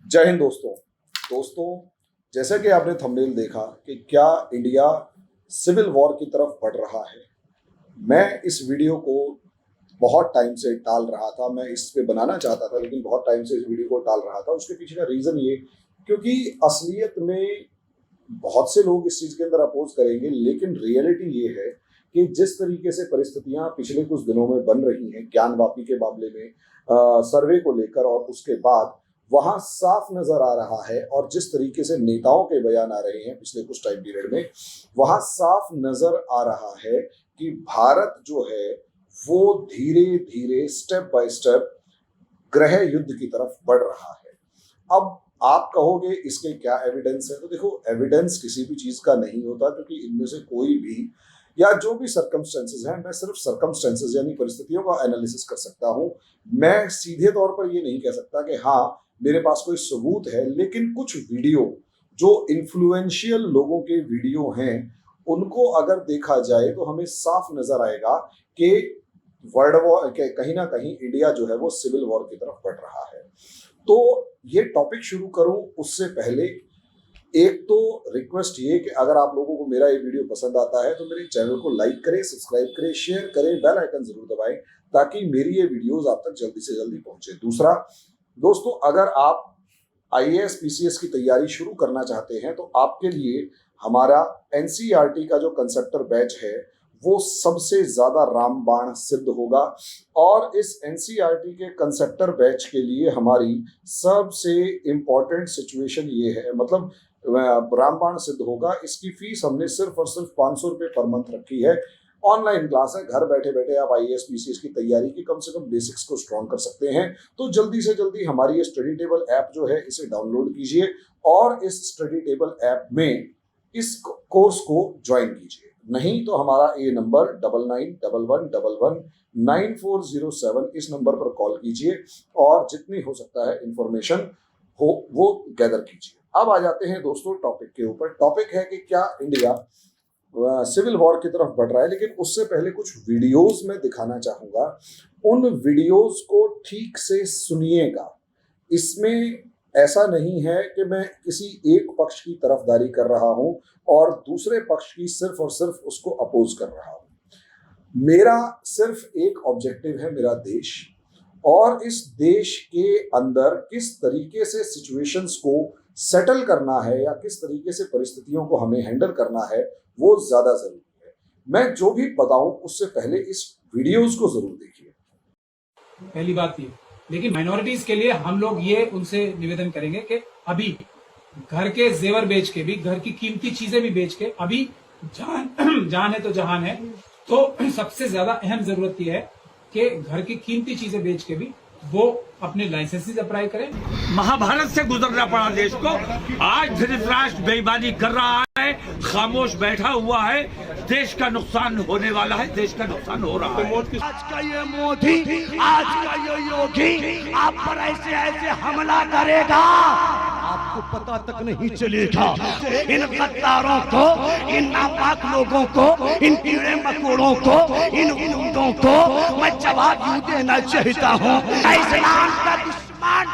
जय हिंद दोस्तों जैसा कि आपने थंबनेल देखा कि क्या इंडिया सिविल वॉर की तरफ बढ़ रहा है। मैं इस वीडियो को बहुत टाइम से टाल रहा था, मैं इस पे बनाना चाहता था लेकिन बहुत टाइम से इस वीडियो को टाल रहा था। उसके पीछे का रीज़न ये क्योंकि असलियत में बहुत से लोग इस चीज़ के अंदर अपोज करेंगे, लेकिन रियलिटी ये है कि जिस तरीके से परिस्थितियां पिछले कुछ दिनों में बन रही हैं ज्ञानवापी के मामले में, सर्वे को लेकर और उसके बाद वहां साफ नजर आ रहा है, और जिस तरीके से नेताओं के बयान आ रहे हैं पिछले कुछ टाइम पीरियड में, वहां साफ नजर आ रहा है कि भारत जो है वो धीरे धीरे स्टेप बाय स्टेप गृह युद्ध की तरफ बढ़ रहा है। अब आप कहोगे इसके क्या एविडेंस है, तो देखो एविडेंस किसी भी चीज का नहीं होता, क्योंकि इनमें से कोई भी या जो भी सर्कमस्टेंसेस हैं, मैं सिर्फ सर्कमस्टेंसेस यानी परिस्थितियों का एनालिसिस कर सकता हूं। मैं सीधे तौर पर ये नहीं कह सकता कि हाँ मेरे पास कोई सबूत है, लेकिन कुछ वीडियो जो इन्फ्लुएंशियल लोगों के वीडियो हैं उनको अगर देखा जाए तो हमें साफ नजर आएगा कि वर्ल्ड वॉर कहीं ना कहीं इंडिया जो है वो सिविल वॉर की तरफ बढ़ रहा है। तो ये टॉपिक शुरू करूं उससे पहले एक तो रिक्वेस्ट ये कि अगर आप लोगों को मेरा ये वीडियो पसंद आता है तो मेरे चैनल को लाइक करें, सब्सक्राइब करें, शेयर करें, बेल आइकन जरूर दबाएं ताकि मेरी ये वीडियोस आप तक जल्दी से जल्दी पहुंचे। दूसरा दोस्तों, अगर आप IAS PCS की तैयारी शुरू करना चाहते हैं तो आपके लिए हमारा NCERT का जो कंसेप्टर बैच है वो सबसे ज्यादा रामबाण सिद्ध होगा, और इस NCERT के कंसेप्टर बैच के लिए हमारी सबसे इंपॉर्टेंट सिचुएशन ये है, मतलब रामबाण सिद्ध होगा। इसकी फीस हमने सिर्फ और सिर्फ 500 रुपये पर मंथ रखी है। ऑनलाइन क्लास है, घर बैठे बैठे आप IAS PCS की तैयारी की कम से कम बेसिक्स को स्ट्रॉन्ग कर सकते हैं। तो जल्दी से जल्दी हमारी ये स्टडी टेबल ऐप जो है इसे डाउनलोड कीजिए और इस स्टडी टेबल ऐप में इस कोर्स को ज्वाइन कीजिए। नहीं तो हमारा ये नंबर 9911119407 इस नंबर पर कॉल कीजिए और जितनी हो सकता है इंफॉर्मेशन हो वो गैदर कीजिए। अब आ जाते हैं दोस्तों टॉपिक के ऊपर। टॉपिक है कि क्या इंडिया सिविल वॉर की तरफ बढ़ रहा है, लेकिन उससे पहले कुछ वीडियोस में दिखाना चाहूंगा। उन वीडियोस को ठीक से सुनिएगा। इसमें ऐसा नहीं है कि मैं किसी एक पक्ष की तरफदारी कर रहा हूं और दूसरे पक्ष की सिर्फ और सिर्फ उसको अपोज कर रहा हूं। मेरा सिर्फ एक ऑब्जेक्टिव है, मेरा देश, और इस देश के अंदर किस तरीके से सिचुएशंस को सेटल करना है या किस तरीके से परिस्थितियों को हमें हैंडल करना है वो ज्यादा जरूरी है। मैं जो भी बताऊं उससे पहले इस वीडियोस को जरूर देखिए। पहली बात ये, लेकिन माइनॉरिटीज के लिए हम लोग ये उनसे निवेदन करेंगे कि अभी घर के जेवर बेच के भी, घर की कीमती चीजें भी बेच के, अभी जान है तो जहान है, तो सबसे ज्यादा अहम जरूरत यह है कि घर की कीमती चीजें बेच के भी वो अपने लाइसेंसेस अप्लाई करें। महाभारत से गुजरना पड़ा देश को। आज धृतराष्ट्र बेईमानी कर रहा है, खामोश बैठा हुआ है। देश का नुकसान होने वाला है, देश का नुकसान हो रहा है। आज का ये मोदी, आज का ये योगी आप पर ऐसे ऐसे हमला करेगा, आपको पता तक नहीं चलेगा। इन गद्दारों को, इन नापाक लोगों को, इन कीड़े मकोड़ों को, इन गुंडों को मैं जवाब यूं देना चाहता हूँ। इस्लाम का दुश्मन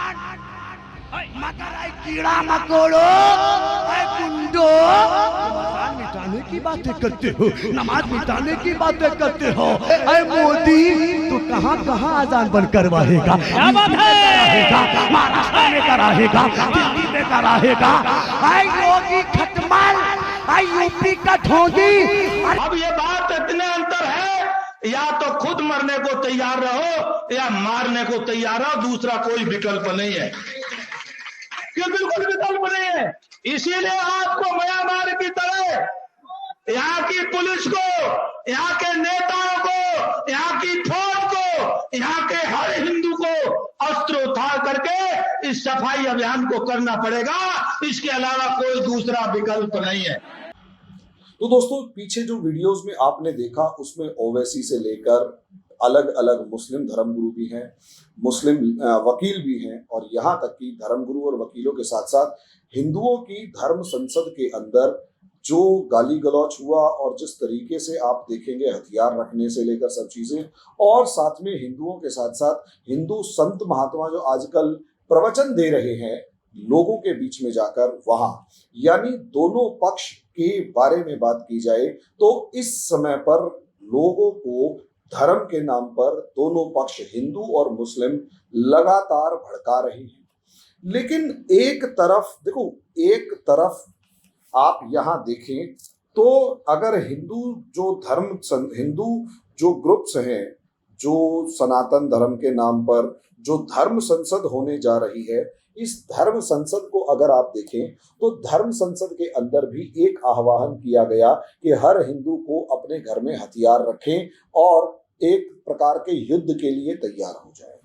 मगर कीड़ा मकोड़ो, गुंडो, नमाज मिटाने की बातें करते हो, नमाज मिटाने की बातें करते हो। अरे मोदी तो कहाँ कहाँ आजान बंद करवाएगा, महाराष्ट्र में कराएगा, दिल्ली में कराएगा। योगी खटमल, यूपी का ढोंगी। अब ये बात इतने अंतर है, या तो खुद मरने को तैयार रहो या मारने को तैयार रहो, दूसरा कोई विकल्प नहीं है। ये बिल्कुल विकल्प नहीं है। इसीलिए आपको म्यांमार की तरह यहाँ की पुलिस को, यहाँ के नेताओं को, यहाँ की फौज को, यहाँ के हर हिंदू को अस्त्र उठा करके इस सफाई अभियान को करना पड़ेगा। इसके अलावा कोई दूसरा विकल्प नहीं है। तो दोस्तों, पीछे जो वीडियोस में आपने देखा उसमें ओवैसी से लेकर अलग अलग मुस्लिम धर्मगुरु भी हैं, मुस्लिम वकील भी हैं, और यहाँ तक कि धर्मगुरु और वकीलों के साथ साथ हिंदुओं की धर्म संसद के अंदर जो गाली गलौच हुआ और जिस तरीके से आप देखेंगे हथियार रखने से लेकर सब चीजें, और साथ में हिंदुओं के साथ साथ हिंदू संत महात्मा जो आजकल प्रवचन दे रहे हैं लोगों के बीच में जाकर वहां यानी दोनों पक्ष के बारे में बात की जाए तो इस समय पर लोगों को धर्म के नाम पर दोनों पक्ष हिंदू और मुस्लिम लगातार भड़का रहे हैं। लेकिन एक तरफ देखो, एक तरफ आप यहां देखें तो अगर हिंदू जो ग्रुप्स हैं, जो सनातन धर्म के नाम पर जो धर्म संसद होने जा रही है, इस धर्म संसद को अगर आप देखें तो धर्म संसद के अंदर भी एक आह्वान किया गया कि हर हिंदू को अपने घर में हथियार रखें और एक प्रकार के युद्ध के लिए तैयार हो जाए।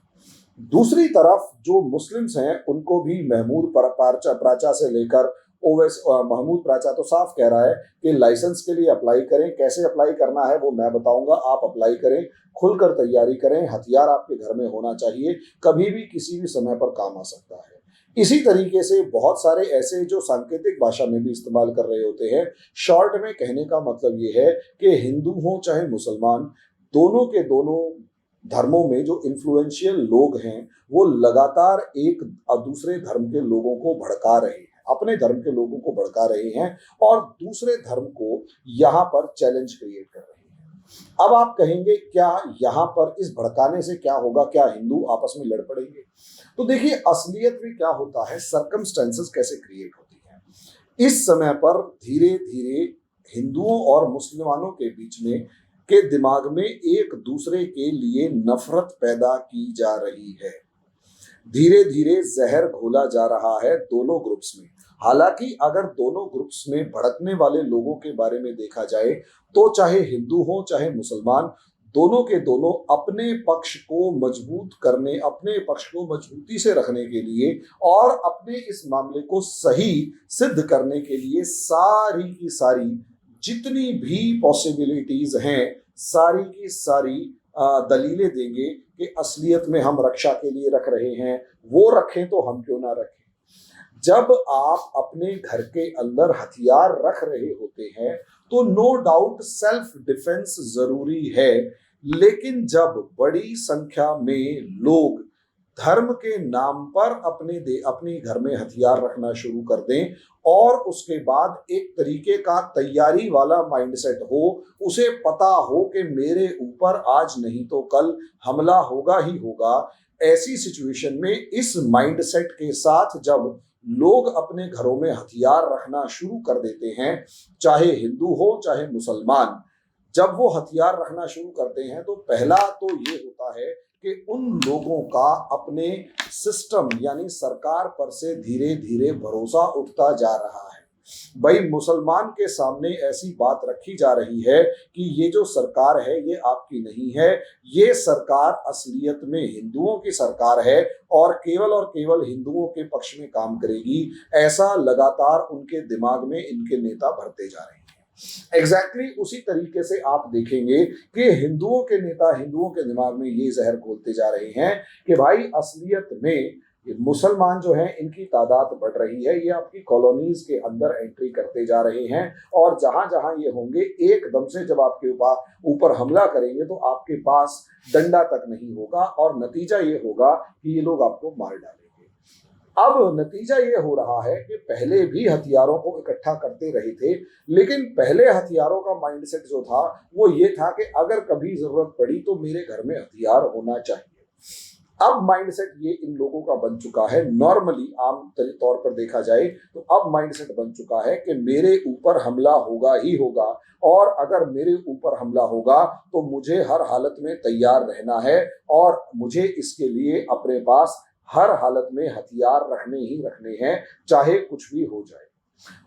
दूसरी तरफ जो मुस्लिम्स हैं उनको भी महमूद प्राचा से लेकर महमूद प्राचा तो साफ कह रहा है कि लाइसेंस के लिए अप्लाई करें, कैसे अप्लाई करना है वो मैं बताऊंगा, आप अप्लाई करें, खुलकर तैयारी करें, हथियार आपके घर में होना चाहिए, कभी भी किसी भी समय पर काम आ सकता है। इसी तरीके से बहुत सारे ऐसे जो सांकेतिक भाषा में भी इस्तेमाल कर रहे होते हैं। शॉर्ट में कहने का मतलब ये है कि हिंदू हो चाहे मुसलमान, दोनों के दोनों धर्मों में जो इन्फ्लुएंशियल लोग हैं वो लगातार एक दूसरे धर्म के लोगों को भड़का रहे हैं, अपने धर्म के लोगों को भड़का रहे हैं और दूसरे धर्म को यहाँ पर चैलेंज क्रिएट कर रहे हैं। अब आप कहेंगे क्या यहाँ पर इस भड़काने से क्या होगा, क्या हिंदू आपस में लड़ पड़ेंगे? तो देखिए, असलियत में क्या होता है, सर्कमस्टेंसेस कैसे क्रिएट होती है। इस समय पर धीरे धीरे हिंदुओं और मुसलमानों के बीच में के दिमाग में एक दूसरे के लिए नफरत पैदा की जा रही है। धीरे धीरे जहर घोला जा रहा है दोनों ग्रुप्स में। हालांकि अगर दोनों ग्रुप्स में भड़कने वाले लोगों के बारे में देखा जाए तो चाहे हिंदू हो चाहे मुसलमान, दोनों के दोनों अपने पक्ष को मजबूत करने, अपने पक्ष को मजबूती से रखने के लिए और अपने इस मामले को सही सिद्ध करने के लिए सारी की सारी जितनी भी पॉसिबिलिटीज हैं, सारी की सारी दलीलें देंगे कि असलियत में हम रक्षा के लिए रख रहे हैं, वो रखें तो हम क्यों ना रखें। जब आप अपने घर के अंदर हथियार रख रहे होते हैं तो नो डाउट सेल्फ डिफेंस जरूरी है, लेकिन जब बड़ी संख्या में लोग धर्म के नाम पर अपने घर में हथियार रखना शुरू कर दें और उसके बाद एक तरीके का तैयारी वाला माइंडसेट हो, उसे पता हो कि मेरे ऊपर आज नहीं तो कल हमला होगा ही होगा, ऐसी सिचुएशन में इस माइंडसेट के साथ जब लोग अपने घरों में हथियार रखना शुरू कर देते हैं, चाहे हिंदू हो चाहे मुसलमान, जब वो हथियार रखना शुरू करते हैं तो पहला तो ये होता है कि उन लोगों का अपने सिस्टम यानी सरकार पर से धीरे धीरे भरोसा उठता जा रहा है। भाई, मुसलमान के सामने ऐसी बात रखी जा रही है कि ये जो सरकार है ये आपकी नहीं है, ये सरकार असलियत में हिंदुओं की सरकार है और केवल हिंदुओं के पक्ष में काम करेगी, ऐसा लगातार उनके दिमाग में इनके नेता भरते जा रहे हैं। एग्जैक्टली उसी तरीके से आप देखेंगे कि हिंदुओं के नेता हिंदुओं के दिमाग में ये जहर घोलते जा रहे हैं कि भाई असलियत में मुसलमान जो हैं इनकी तादाद बढ़ रही है, ये आपकी कॉलोनीज के अंदर एंट्री करते जा रहे हैं और जहां जहां ये होंगे एकदम से जब आपके ऊपर हमला करेंगे तो आपके पास डंडा तक नहीं होगा और नतीजा ये होगा कि ये लोग आपको मार डालेंगे। अब नतीजा ये हो रहा है कि पहले भी हथियारों को इकट्ठा करते रहे थे, लेकिन पहले हथियारों का माइंडसेट जो था वो ये था कि अगर कभी जरूरत पड़ी तो मेरे घर में हथियार होना चाहिए। अब माइंडसेट ये इन लोगों का बन चुका है, नॉर्मली आम तौर पर देखा जाए तो अब माइंडसेट बन चुका है कि मेरे ऊपर हमला होगा ही होगा और अगर मेरे ऊपर हमला होगा तो मुझे हर हालत में तैयार रहना है और मुझे इसके लिए अपने पास हर हालत में हथियार रखने ही रखने हैं, चाहे कुछ भी हो जाए।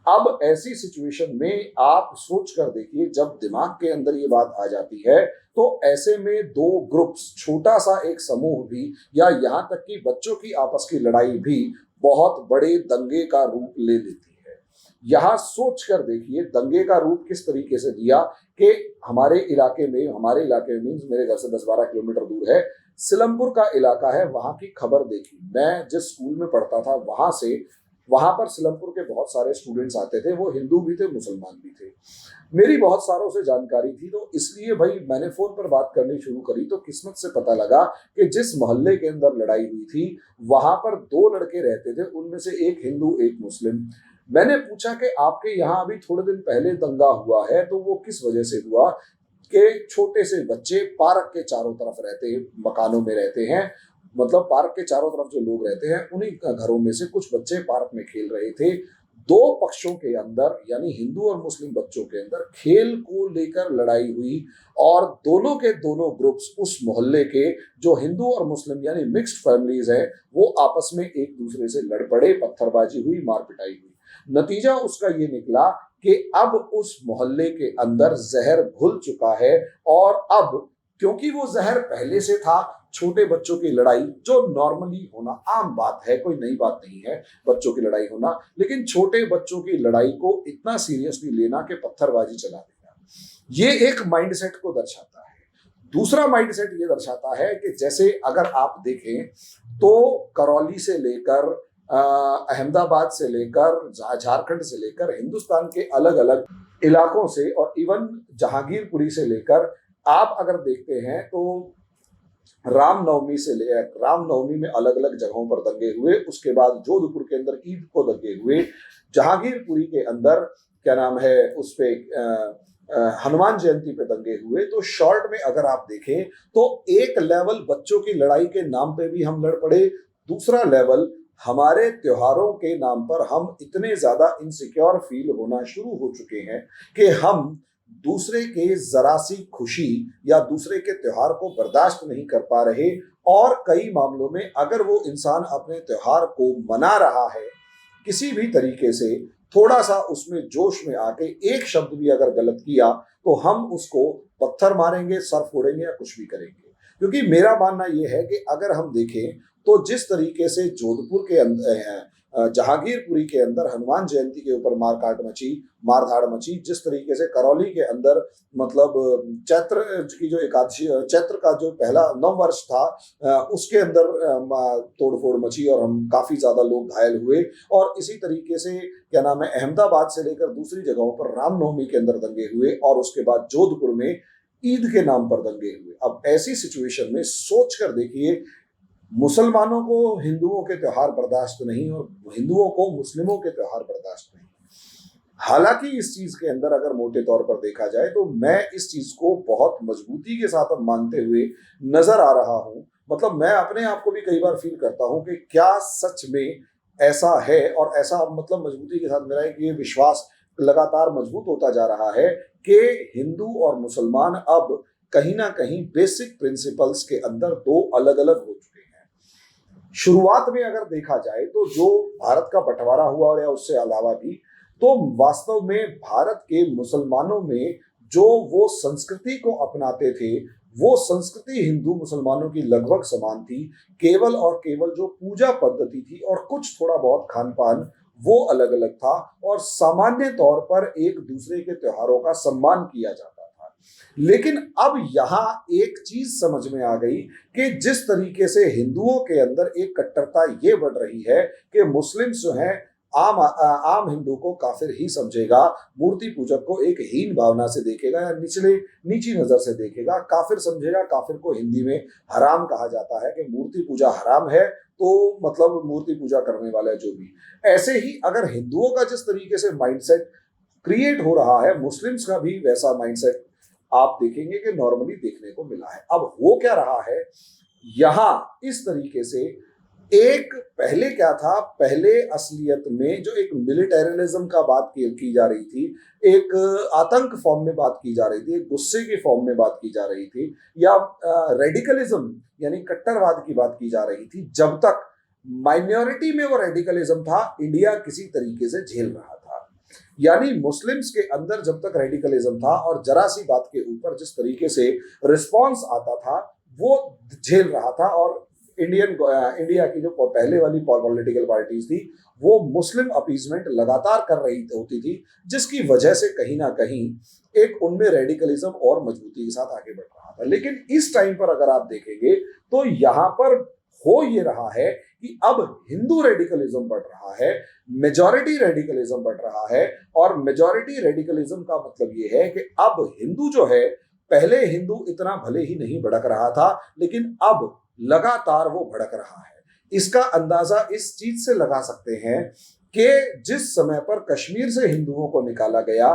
अब ऐसी सिचुएशन में आप सोच कर देखिए, जब दिमाग के अंदर ये बात आ जाती है तो ऐसे में दो ग्रुप्स, छोटा सा एक समूह भी या यहाँ तक कि बच्चों की आपस की लड़ाई भी बहुत बड़े दंगे का रूप ले लेती है। यहाँ सोच कर देखिए दंगे का रूप किस तरीके से दिया कि हमारे इलाके में मीन्स मेरे घर से 10-12 किलोमीटर दूर है, सिलमपुर का इलाका है, वहां की खबर देखी। मैं जिस स्कूल में पढ़ता था वहां पर सिलमपुर के बहुत सारे स्टूडेंट्स आते थे, वो हिंदू भी थे, मुसलमान भी थे। मेरी बहुत सारों से जानकारी थी, तो इसलिए भाई मैंने फोन पर बात करनी शुरू करी। तो किस्मत से पता लगा कि जिस मोहल्ले के अंदर लड़ाई हुई थी वहां पर 2 लड़के रहते थे, उनमें से एक हिंदू एक मुस्लिम। मैंने पूछा कि आपके यहाँ अभी थोड़े दिन पहले दंगा हुआ है, तो वो किस वजह से हुआ? कि छोटे से बच्चे पार्क के चारों तरफ रहते हैं, मकानों में रहते हैं, मतलब पार्क के चारों तरफ जो लोग रहते हैं उन्हीं घरों में से कुछ बच्चे पार्क में खेल रहे थे। 2 पक्षों के अंदर यानी हिंदू और मुस्लिम बच्चों के अंदर खेल को लेकर लड़ाई हुई और दोनों के दोनों ग्रुप्स उस मोहल्ले के जो हिंदू और मुस्लिम यानी मिक्स्ड फैमिलीज हैं वो आपस में एक दूसरे से लड़ पड़े, पत्थरबाजी हुई, मार पिटाई हुई। नतीजा उसका ये निकला कि अब उस मोहल्ले के अंदर जहर घुल चुका है और अब क्योंकि वो जहर पहले से था, छोटे बच्चों की लड़ाई जो नॉर्मली होना आम बात है, कोई नई बात नहीं है बच्चों की लड़ाई होना, लेकिन छोटे बच्चों की लड़ाई को इतना सीरियसली लेना कि पत्थरबाजी चला देना, ये एक माइंडसेट को दर्शाता है। दूसरा माइंडसेट ये दर्शाता है कि जैसे अगर आप देखें तो करौली से लेकर अहमदाबाद से लेकर झारखंड से लेकर हिंदुस्तान के अलग अलग इलाकों से और इवन जहांगीरपुरी से लेकर आप अगर देखते हैं तो रामनवमी में अलग अलग जगहों पर दंगे हुए, उसके बाद जोधपुर के अंदर ईद को दंगे हुए, जहांगीरपुरी के अंदर क्या नाम है उस पे हनुमान जयंती पे दंगे हुए। तो शॉर्ट में अगर आप देखें तो एक लेवल बच्चों की लड़ाई के नाम पे भी हम लड़ पड़े, दूसरा लेवल हमारे त्योहारों के नाम पर हम इतने ज्यादा इनसिक्योर फील होना शुरू हो चुके हैं कि हम दूसरे के जरा सी खुशी या दूसरे के त्योहार को बर्दाश्त नहीं कर पा रहे। और कई मामलों में अगर वो इंसान अपने त्योहार को मना रहा है किसी भी तरीके से, थोड़ा सा उसमें जोश में आके एक शब्द भी अगर गलत किया तो हम उसको पत्थर मारेंगे, सर फोड़ेंगे या कुछ भी करेंगे। क्योंकि मेरा मानना यह है कि अगर हम देखें तो जिस तरीके से जोधपुर के अंदर जहांगीरपुरी के अंदर हनुमान जयंती के ऊपर मारधाड़ मची, जिस तरीके से करौली के अंदर मतलब चैत्र की जो एकादशी, चैत्र का जो पहला नववर्ष था उसके अंदर तोड़फोड़ मची और हम काफी ज्यादा लोग घायल हुए। और इसी तरीके से क्या नाम है अहमदाबाद से लेकर दूसरी जगहों पर रामनवमी के अंदर दंगे हुए और उसके बाद जोधपुर में ईद के नाम पर दंगे हुए। अब ऐसी सिचुएशन में सोच कर देखिए, मुसलमानों को हिंदुओं के त्योहार बर्दाश्त नहीं और हिंदुओं को मुस्लिमों के त्योहार बर्दाश्त नहीं। हालांकि इस चीज के अंदर अगर मोटे तौर पर देखा जाए तो मैं इस चीज को बहुत मजबूती के साथ मानते हुए नजर आ रहा हूं। मतलब मैं अपने आप को भी कई बार फील करता हूं कि क्या सच में ऐसा है, और ऐसा मतलब मजबूती के साथ मेरा ये विश्वास लगातार मजबूत होता जा रहा है कि हिंदू और मुसलमान अब कहीं ना कहीं बेसिक प्रिंसिपल्स के अंदर 2 अलग अलग हो चुके हैं। शुरुआत में अगर देखा जाए तो जो भारत का बंटवारा हुआ और या उससे अलावा भी, तो वास्तव में भारत के मुसलमानों में जो वो संस्कृति को अपनाते थे वो संस्कृति हिंदू मुसलमानों की लगभग समान थी। केवल और केवल जो पूजा पद्धति थी और कुछ थोड़ा बहुत खान पान वो अलग अलग था और सामान्य तौर पर एक दूसरे के त्योहारों का सम्मान किया जाता था। लेकिन अब यहाँ एक चीज समझ में आ गई कि जिस तरीके से हिंदुओं के अंदर एक कट्टरता ये बढ़ रही है कि मुस्लिम्स जो हैं आम हिंदू को काफिर ही समझेगा, मूर्ति पूजक को एक हीन भावना से देखेगा या नीची नजर से देखेगा, काफिर समझेगा। काफिर को हिंदी में हराम कहा जाता है कि मूर्ति पूजा हराम है, तो मतलब मूर्ति पूजा करने वाला जो भी। ऐसे ही अगर हिंदुओं का जिस तरीके से माइंडसेट क्रिएट हो रहा है, मुस्लिम्स का भी वैसा माइंडसेट आप देखेंगे कि नॉर्मली देखने को मिला है। अब हो क्या रहा है यहाँ इस तरीके से, एक पहले क्या था, पहले असलियत में जो एक मिलिटेरियलिज्म का बात की जा रही थी, एक आतंक फॉर्म में बात की जा रही थी, एक गुस्से की फॉर्म में बात की जा रही थी, या रेडिकलिज्म यानी कट्टरवाद की बात की जा रही थी। जब तक माइनॉरिटी में वो रेडिकलिज्म था, इंडिया किसी तरीके से झेल रहा था। यानी मुस्लिम्स के अंदर जब तक रेडिकलिज्म था और जरा सी बात के ऊपर जिस तरीके से रिस्पॉन्स आता था वो झेल रहा था, और इंडिया की जो पहले वाली पॉलिटिकल पार्टीज थी वो मुस्लिम अपीजमेंट लगातार कर रही होती थी, जिसकी वजह से कहीं ना कहीं एक उनमें रेडिकलिज्म और मजबूती के साथ आगे बढ़ रहा था। लेकिन इस टाइम पर अगर आप देखेंगे तो यहाँ पर हो ये रहा है कि अब हिंदू रेडिकलिज्म बढ़ रहा है, मेजॉरिटी रेडिकलिज्म बढ़ रहा है। और मेजॉरिटी रेडिकलिज्म का मतलब ये है कि अब हिंदू जो है, पहले हिंदू इतना भले ही नहीं भड़क रहा था, लेकिन अब लगातार वो भड़क रहा है। इसका अंदाजा इस चीज से लगा सकते हैं कि जिस समय पर कश्मीर से हिंदुओं को निकाला गया,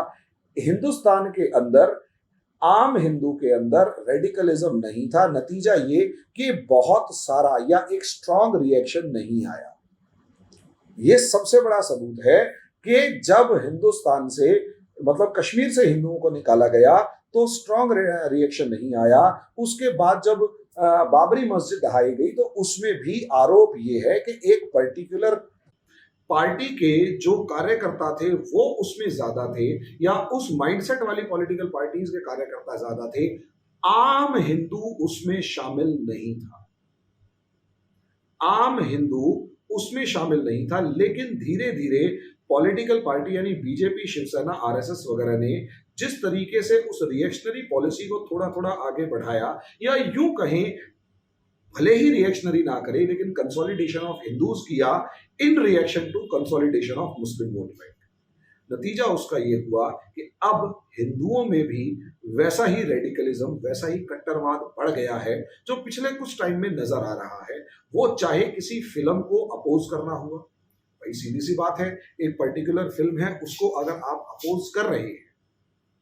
हिंदुस्तान के अंदर, आम हिंदू के अंदर रेडिकलिज्म नहीं था। नतीजा ये कि बहुत सारा या एक स्ट्रांग रिएक्शन नहीं आया। ये सबसे बड़ा सबूत है कि जब हिंदुस्तान से, मतलब कश्मीर से हिंदुओं को निकाला गया तो स्ट्रांग रिएक्शन नहीं आया। उसके बाद जब बाबरी मस्जिद ढहाई गई तो उसमें भी आरोप ये है कि एक पर्टिकुलर पार्टी के जो कार्यकर्ता थे वो उसमें ज्यादा थे, या उस माइंडसेट वाली पॉलिटिकल पार्टीज के कार्यकर्ता ज्यादा थे। आम हिंदू उसमें शामिल नहीं था, आम हिंदू उसमें शामिल नहीं था। लेकिन धीरे धीरे पॉलिटिकल पार्टी यानी बीजेपी, शिवसेना, आरएसएस वगैरह ने जिस तरीके से उस रिएक्शनरी पॉलिसी को थोड़ा थोड़ा आगे बढ़ाया, या यूं कहें भले ही रिएक्शनरी ना करे लेकिन कंसोलिडेशन ऑफ हिंदूज किया in reaction to consolidation of Muslim vote bank. नतीजा उसका ये हुआ कि अब हिंदुओं में भी वैसा ही रेडिकलिज्म, वैसा ही कट्टरवाद बढ़ गया है जो पिछले कुछ टाइम में नजर आ रहा है। वो चाहे किसी फिल्म को अपोज करना हुआ, भाई सीधी सी बात है, एक पर्टिकुलर फिल्म है उसको अगर आप अपोज कर रहे हैं,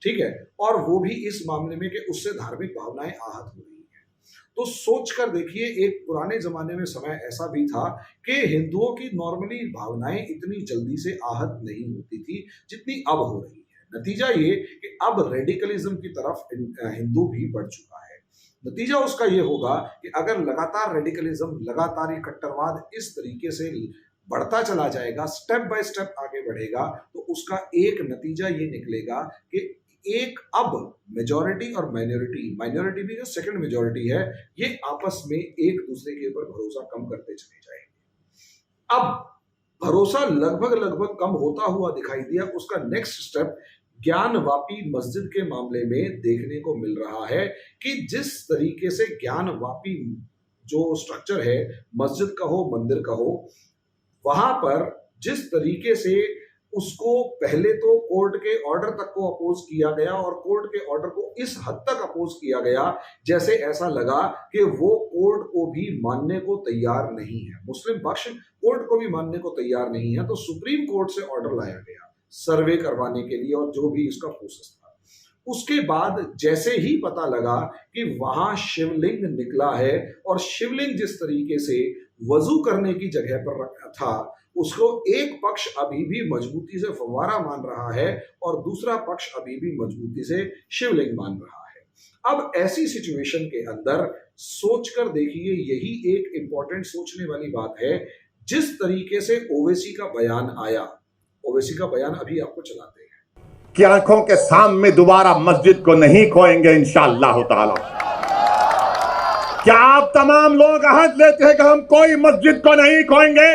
ठीक है, और वो भी इस मामले में कि उससे धार्मिक भावनाएं आहत हो रही है, तो सोच कर देखिए, एक पुराने जमाने में समय ऐसा भी था कि हिंदुओं की नॉर्मली भावनाएं इतनी जल्दी से आहत नहीं होती थी जितनी अब हो रही है। नतीजा ये कि अब रेडिकलिज्म की तरफ हिंदू भी बढ़ चुका है। नतीजा उसका ये होगा कि अगर लगातार रेडिकलिज्म, लगातार ये कट्टरवाद इस तरीके से बढ़ता चला जाएगा, स्टेप बाय स्टेप आगे बढ़ेगा, तो उसका एक नतीजा ये निकलेगा कि एक अब मेजॉरिटी और माइनॉरिटी भी जो सेकंड मेजॉरिटी है, ये आपस में एक दूसरे के ऊपर भरोसा कम करते चले जाएंगे। अब भरोसा लगभग कम होता हुआ दिखाई दिया। उसका नेक्स्ट स्टेप ज्ञानवापी मस्जिद के मामले में देखने को मिल रहा है कि जिस तरीके से ज्ञानवापी जो स्ट्रक्चर है, मस्जिद का हो, मंदिर का हो, वहां पर जिस तरीके से उसको पहले तो कोर्ट के ऑर्डर तक को अपोज किया गया, और कोर्ट के ऑर्डर को इस हद तक अपोज किया गया जैसे ऐसा लगा कि वो कोर्ट को भी मानने को तैयार नहीं है, मुस्लिम पक्ष कोर्ट को भी मानने को तैयार नहीं है। तो सुप्रीम कोर्ट से ऑर्डर लाया गया सर्वे करवाने के लिए और जो भी इसका प्रोसेस था। उसके बाद जैसे ही पता लगा कि वहां शिवलिंग निकला है, और शिवलिंग जिस तरीके से वजू करने की जगह पर रखा था, उसको एक पक्ष अभी भी मजबूती से फव्वारा मान रहा है और दूसरा पक्ष अभी भी मजबूती से शिवलिंग मान रहा है। अब ऐसी सिचुएशन के अंदर सोचकर देखिए, यही एक इंपॉर्टेंट सोचने वाली बात है। जिस तरीके से ओवैसी का बयान आया, ओवैसी का बयान अभी आपको चलाते हैं कि आंखों के सामने दोबारा मस्जिद को नहीं खोएंगे इंशाअल्लाह ताला। क्या आप तमाम लोग अहद लेते हैं कि हम कोई मस्जिद को नहीं खोएंगे?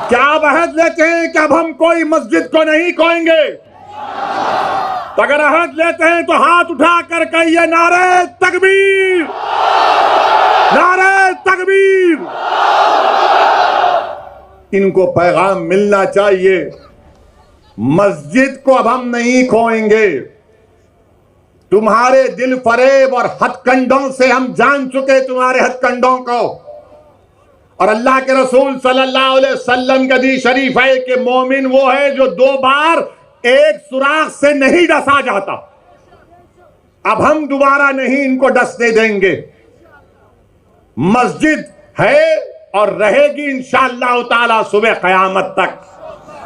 क्या आप अहद लेते हैं कि अब हम कोई मस्जिद को नहीं खोएंगे? तो अगर अहद लेते हैं तो हाथ उठा कर कहिए नारे तकबीर, नारे तकबीर। इनको पैगाम मिलना चाहिए, मस्जिद को अब हम नहीं खोएंगे। तुम्हारे दिल फरेब और हथकंडों से हम जान चुके तुम्हारे हथकंडों को, और अल्लाह के रसूल सल्लल्लाहु अलैहि वसल्लम का हदीस शरीफ है कि मोमिन वो है जो 2 बार एक सुराख से नहीं डसा जाता। अब हम दोबारा नहीं इनको डसने देंगे। मस्जिद है और रहेगी इंशाअल्लाह ताला सुबह क़यामत तक।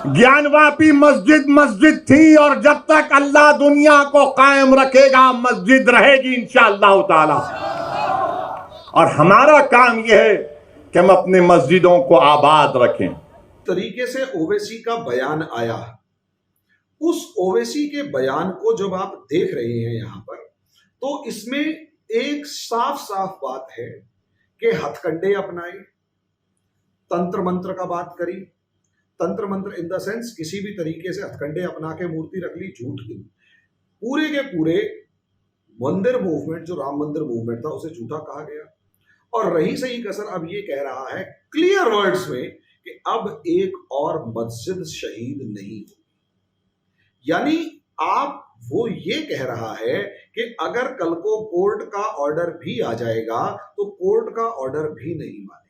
ज्ञानवापी मस्जिद थी, और जब तक अल्लाह दुनिया को कायम रखेगा मस्जिद रहेगी इंशाअल्लाह ताला। और हमारा काम यह है कि हम अपने मस्जिदों को आबाद रखें। तरीके से ओवैसी का बयान आया, उस ओवैसी के बयान को जब आप देख रहे हैं यहां पर, तो इसमें एक साफ साफ बात है कि हथकंडे अपनाए, तंत्र मंत्र का बात करी। तंत्र मंत्र इन द सेंस किसी भी तरीके से हथकंडे अपना के मूर्ति रख ली, झूठ की। पूरे के पूरे मंदिर मूवमेंट, जो राम मंदिर मूवमेंट था, उसे झूठा कहा गया। और रही सही कसर अब ये कह रहा है क्लियर वर्ड्स में कि अब एक और मस्जिद शहीद नहीं होगी। यानी आप वो ये कह रहा है कि अगर कल को कोर्ट का ऑर्डर भी आ जाएगा तो कोर्ट का ऑर्डर भी नहीं मानेंगे।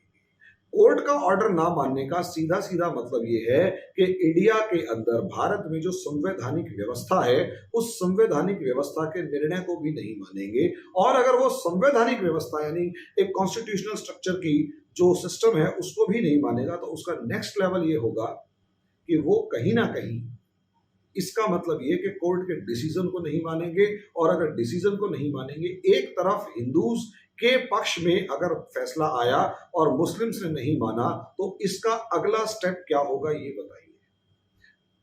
कोर्ट का ऑर्डर ना मानने का सीधा सीधा मतलब ये है कि इंडिया के अंदर भारत में जो संवैधानिक व्यवस्था है उस संवैधानिक व्यवस्था के निर्णय को भी नहीं मानेंगे। और अगर वो संवैधानिक व्यवस्था यानी एक कॉन्स्टिट्यूशनल स्ट्रक्चर की जो सिस्टम है उसको भी नहीं मानेगा तो उसका नेक्स्ट लेवल ये होगा कि वो कहीं ना कहीं, इसका मतलब ये कि कोर्ट के डिसीजन को नहीं मानेंगे। और अगर डिसीजन को नहीं मानेंगे, एक तरफ हिंदूज के पक्ष में अगर फैसला आया और मुस्लिम्स ने नहीं माना तो इसका अगला स्टेप क्या होगा ये बताइए।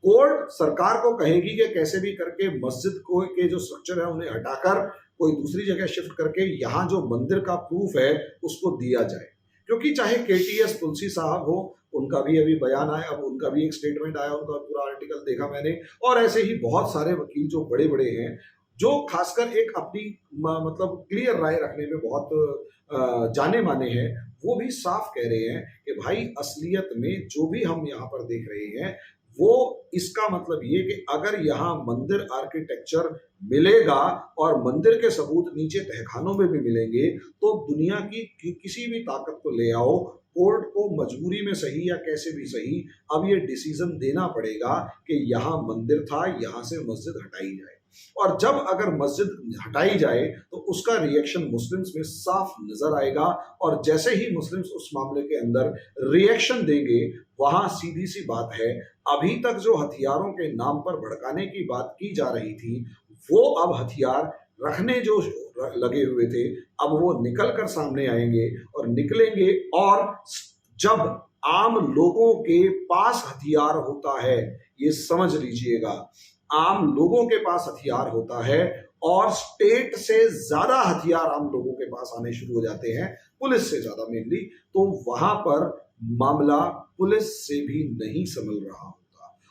कोर्ट सरकार को कहेगी कि कैसे भी करके मस्जिद को के जो स्ट्रक्चर है उन्हें हटाकर कोई दूसरी जगह शिफ्ट करके यहाँ जो मंदिर का प्रूफ है उसको दिया जाए। क्योंकि चाहे केटीएस तुलसी साहब हो, उनका भी अभी बयान आया, अब उनका भी एक स्टेटमेंट आया, उनका पूरा आर्टिकल देखा मैंने, और ऐसे ही बहुत सारे वकील जो बड़े बड़े हैं जो खासकर एक अपनी मतलब क्लियर राय रखने में बहुत जाने माने हैं, वो भी साफ कह रहे हैं कि भाई असलियत में जो भी हम यहाँ पर देख रहे हैं वो इसका मतलब ये कि अगर यहाँ मंदिर आर्किटेक्चर मिलेगा और मंदिर के सबूत नीचे तहखानों में भी मिलेंगे तो दुनिया की किसी भी ताकत को ले आओ, कोर्ट को मजबूरी में सही या कैसे भी सही अब ये डिसीजन देना पड़ेगा कि यहाँ मंदिर था, यहाँ से मस्जिद हटाई जाए। और जब अगर मस्जिद हटाई जाए तो उसका रिएक्शन मुस्लिम्स में साफ नजर आएगा। और जैसे ही मुस्लिम्स उस मामले के अंदर रिएक्शन देंगे, वहां सीधी सी बात है, अभी तक जो हथियारों के नाम पर भड़काने की बात की जा रही थी वो अब हथियार रखने जो लगे हुए थे अब वो निकल कर सामने आएंगे और निकलेंगे। और जब आम लोगों के पास हथियार होता है, ये समझ लीजिएगा, आम लोगों के पास हथियार होता है और स्टेट से ज्यादा हथियार आम लोगों के पास आने शुरू हो जाते हैं, पुलिस से ज्यादा मेनली, तो वहां पर मामला पुलिस से भी नहीं संभल रहा होता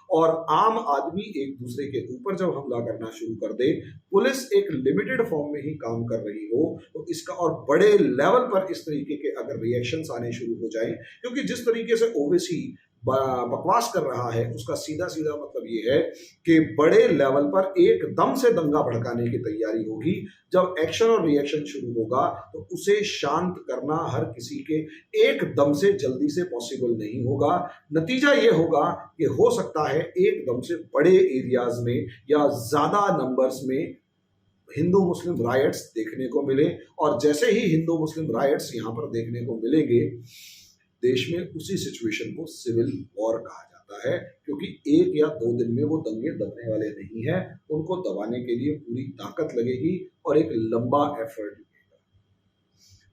और आम आदमी एक दूसरे के ऊपर जब हमला करना शुरू कर दे, पुलिस एक लिमिटेड फॉर्म में ही काम कर रही हो तो इसका, और बड़े लेवल पर इस तरीके के अगर रिएक्शंस आने शुरू हो जाएं, क्योंकि जिस तरीके से ओवैसी बकवास कर रहा है उसका सीधा सीधा मतलब ये है कि बड़े लेवल पर एकदम से दंगा भड़काने की तैयारी होगी। जब एक्शन और रिएक्शन शुरू होगा तो उसे शांत करना हर किसी के एकदम से जल्दी से पॉसिबल नहीं होगा। नतीजा ये होगा कि हो सकता है एकदम से बड़े एरियाज में या ज्यादा नंबर्स में हिंदू मुस्लिम राइट्स देखने को मिले। और जैसे ही हिंदू मुस्लिम राइट्स यहाँ पर देखने को मिलेंगे, देश में उसी सिचुएशन को सिविल वॉर कहा जाता है, क्योंकि एक या दो दिन में वो दंगे दबने वाले नहीं हैं, उनको दबाने के लिए पूरी ताकत लगेगी और एक लंबा एफर्ट लगेगा।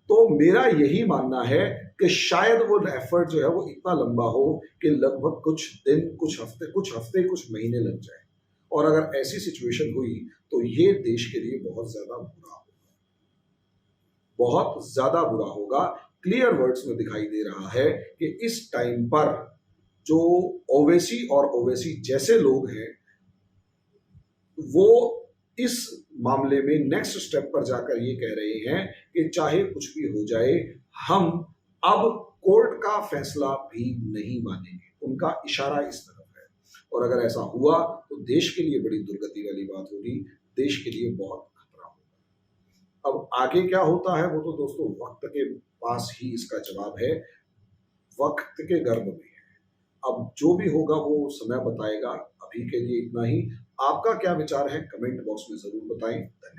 तो मेरा यही मानना है कि शायद वो एफर्ट जो है वो इतना लंबा हो कि लगभग कुछ दिन, कुछ हफ्ते, कुछ महीने लग जाए। और अगर ऐसी सिचुएशन हुई तो ये देश के लिए बहुत ज्यादा बुरा होगा, बहुत ज्यादा बुरा होगा। क्लियर वर्ड्स में दिखाई दे रहा है कि इस टाइम पर जो ओवैसी और ओवैसी जैसे लोग हैं वो इस मामले में नेक्स्ट स्टेप पर जाकर ये कह रहे हैं कि चाहे कुछ भी हो जाए हम अब कोर्ट का फैसला भी नहीं मानेंगे। उनका इशारा इस तरफ है और अगर ऐसा हुआ तो देश के लिए बड़ी दुर्गति वाली बात होगी, देश के लिए बहुत खतरा होगा। अब आगे क्या होता है वो तो दोस्तों वक्त के पास ही इसका जवाब है, वक्त के गर्भ में है। अब जो भी होगा वो समय बताएगा। अभी के लिए इतना ही। आपका क्या विचार है कमेंट बॉक्स में जरूर बताएं। धन्यवाद।